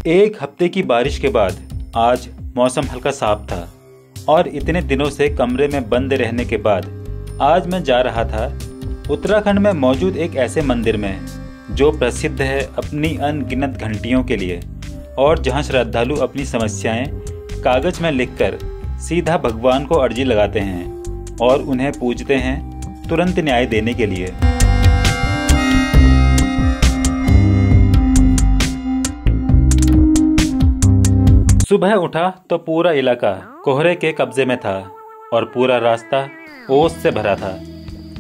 एक हफ्ते की बारिश के बाद आज मौसम हल्का साफ था और इतने दिनों से कमरे में बंद रहने के बाद आज मैं जा रहा था उत्तराखंड में मौजूद एक ऐसे मंदिर में जो प्रसिद्ध है अपनी अनगिनत घंटियों के लिए और जहां श्रद्धालु अपनी समस्याएं कागज में लिखकर सीधा भगवान को अर्जी लगाते हैं और उन्हें पूजते हैं तुरंत न्याय देने के लिए। सुबह उठा तो पूरा इलाका कोहरे के कब्जे में था और पूरा रास्ता ओस से भरा था।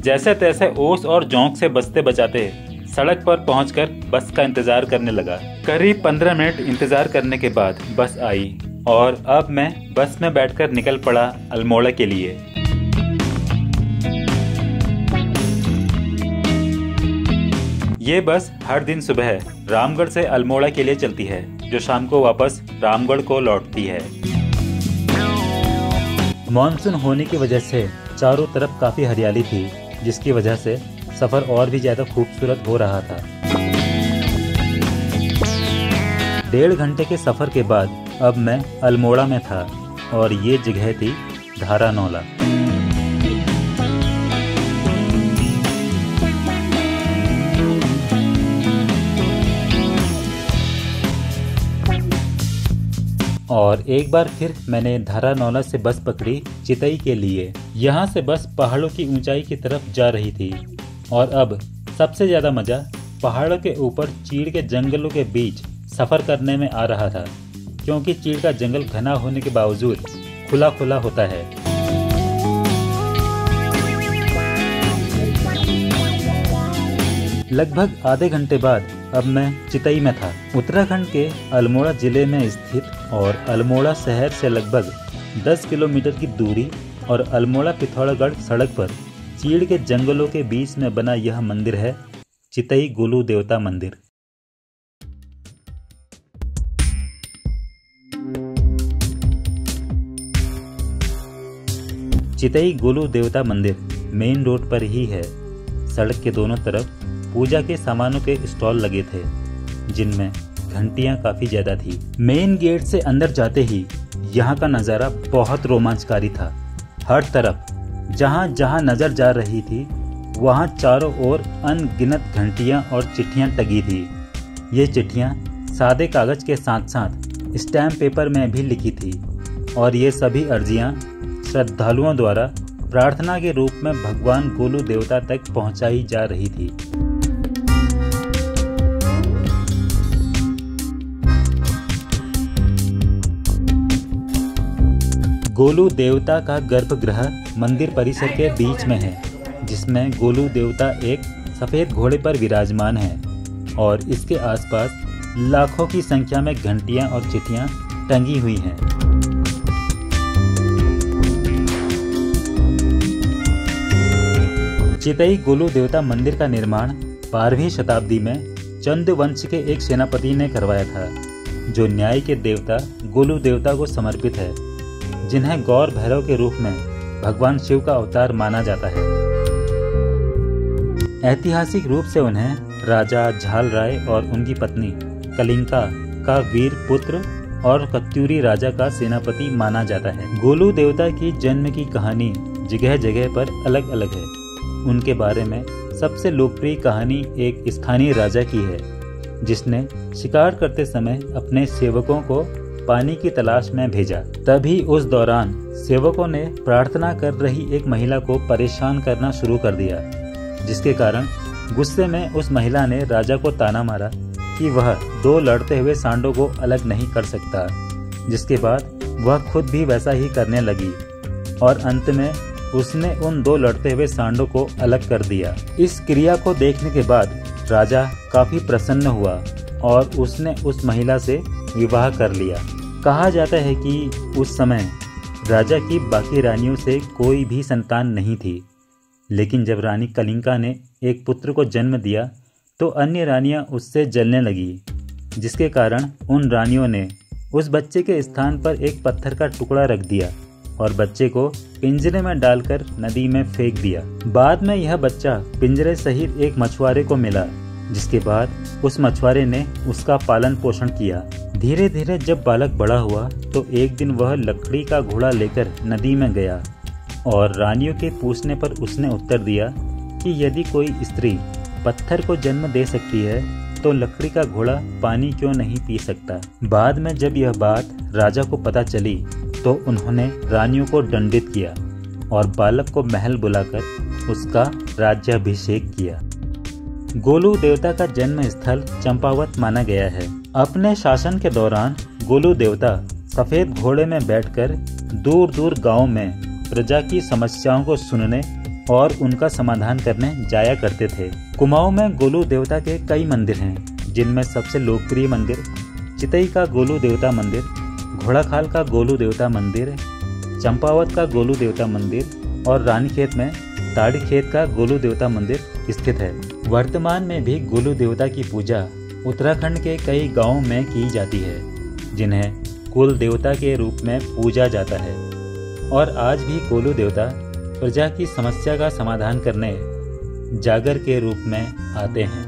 जैसे तैसे ओस और जोंक से बचते बचाते सड़क पर पहुंचकर बस का इंतजार करने लगा। करीब 15 मिनट इंतजार करने के बाद बस आई और अब मैं बस में बैठकर निकल पड़ा अल्मोड़ा के लिए। ये बस हर दिन सुबह रामगढ़ से अल्मोड़ा के लिए चलती है, जो शाम को वापस रामगढ़ को लौटती है। मॉनसून होने की वजह से चारों तरफ काफी हरियाली थी, जिसकी वजह से सफर और भी ज्यादा खूबसूरत हो रहा था। 1.5 घंटे के सफर के बाद अब मैं अल्मोड़ा में था और ये जगह थी धारानौला। और एक बार फिर मैंने धारानौला से बस पकड़ी चितई के लिए। यहाँ से बस पहाड़ों की ऊंचाई की तरफ जा रही थी और अब सबसे ज्यादा मजा पहाड़ों के ऊपर चीड़ के जंगलों के बीच सफर करने में आ रहा था, क्योंकि चीड़ का जंगल घना होने के बावजूद खुला खुला होता है। लगभग आधे घंटे बाद अब मैं चितई में था। उत्तराखंड के अल्मोड़ा जिले में स्थित और अल्मोड़ा शहर से लगभग 10 किलोमीटर की दूरी और अल्मोड़ा पिथौरागढ़ सड़क पर चीड़ के जंगलों के बीच में बना यह मंदिर है चितई गोलू देवता मंदिर। चितई गोलू देवता मंदिर मेन रोड पर ही है। सड़क के दोनों तरफ पूजा के सामानों के स्टॉल लगे थे, जिनमें घंटियां काफी ज्यादा थी। मेन गेट से अंदर जाते ही यहाँ का नज़ारा बहुत रोमांचकारी था। हर तरफ जहाँ जहाँ नजर जा रही थी वहाँ चारों ओर अनगिनत घंटियां और चिट्ठियां टंगी थी। ये चिट्ठियां सादे कागज के साथ साथ स्टैम्प पेपर में भी लिखी थी और ये सभी अर्जियां श्रद्धालुओं द्वारा प्रार्थना के रूप में भगवान गोलू देवता तक पहुंचाई जा रही थी। गोलू देवता का गर्भगृह मंदिर परिसर के बीच में है, जिसमें गोलू देवता एक सफेद घोड़े पर विराजमान है और इसके आसपास लाखों की संख्या में घंटियां और चिट्ठियां टंगी हुई हैं। चितई गोलू देवता मंदिर का निर्माण 12वीं शताब्दी में चंद वंश के एक सेनापति ने करवाया था, जो न्याय के देवता गोलू देवता को समर्पित है, जिन्हें गौर भैरव के रूप में भगवान शिव का अवतार माना जाता है। ऐतिहासिक रूप से उन्हें राजा झाल राय और उनकी पत्नी कलिंका का वीर पुत्र और कत्यूरी राजा का सेनापति माना जाता है। गोलू देवता की जन्म की कहानी जगह जगह पर अलग अलग है। उनके बारे में सबसे लोकप्रिय कहानी एक स्थानीय राजा की है, जिसने शिकार करते समय अपने सेवकों को पानी की तलाश में भेजा। तभी उस दौरान सेवकों ने प्रार्थना कर रही एक महिला को परेशान करना शुरू कर दिया, जिसके कारण गुस्से में उस महिला ने राजा को ताना मारा कि वह 2 लड़ते हुए सांडों को अलग नहीं कर सकता, जिसके बाद वह खुद भी वैसा ही करने लगी और अंत में उसने उन 2 लड़ते हुए सांडों को अलग कर दिया। इस क्रिया को देखने के बाद राजा काफी प्रसन्न हुआ और उसने उस महिला से विवाह कर लिया। कहा जाता है कि उस समय राजा की बाकी रानियों से कोई भी संतान नहीं थी, लेकिन जब रानी कलिंका ने एक पुत्र को जन्म दिया तो अन्य रानियां उससे जलने लगी, जिसके कारण उन रानियों ने उस बच्चे के स्थान पर एक पत्थर का टुकड़ा रख दिया और बच्चे को पिंजरे में डालकर नदी में फेंक दिया। बाद में यह बच्चा पिंजरे सहित एक मछुआरे को मिला जिसके बाद उस मछुआरे ने उसका पालन पोषण किया। धीरे धीरे जब बालक बड़ा हुआ तो एक दिन वह लकड़ी का घोड़ा लेकर नदी में गया और रानियों के पूछने पर उसने उत्तर दिया कि यदि कोई स्त्री पत्थर को जन्म दे सकती है तो लकड़ी का घोड़ा पानी क्यों नहीं पी सकता। बाद में जब यह बात राजा को पता चली तो उन्होंने रानियों को दंडित किया और बालक को महल बुलाकर उसका राज्याभिषेक किया। गोलू देवता का जन्म स्थल चंपावत माना गया है। अपने शासन के दौरान गोलू देवता सफेद घोड़े में बैठकर दूर दूर गांव में प्रजा की समस्याओं को सुनने और उनका समाधान करने जाया करते थे। कुमाऊं में गोलू देवता के कई मंदिर हैं, जिनमें सबसे लोकप्रिय मंदिर चितई का गोलू देवता मंदिर, घोड़ाखाल का गोलू देवता मंदिर, चंपावत का गोलू देवता मंदिर और रानीखेत में ताड़ीखेत का गोलू देवता मंदिर स्थित है। वर्तमान में भी गोलू देवता की पूजा उत्तराखंड के कई गांवों में की जाती है, जिन्हें कुल देवता के रूप में पूजा जाता है और आज भी गोलू देवता प्रजा की समस्या का समाधान करने जागर के रूप में आते हैं।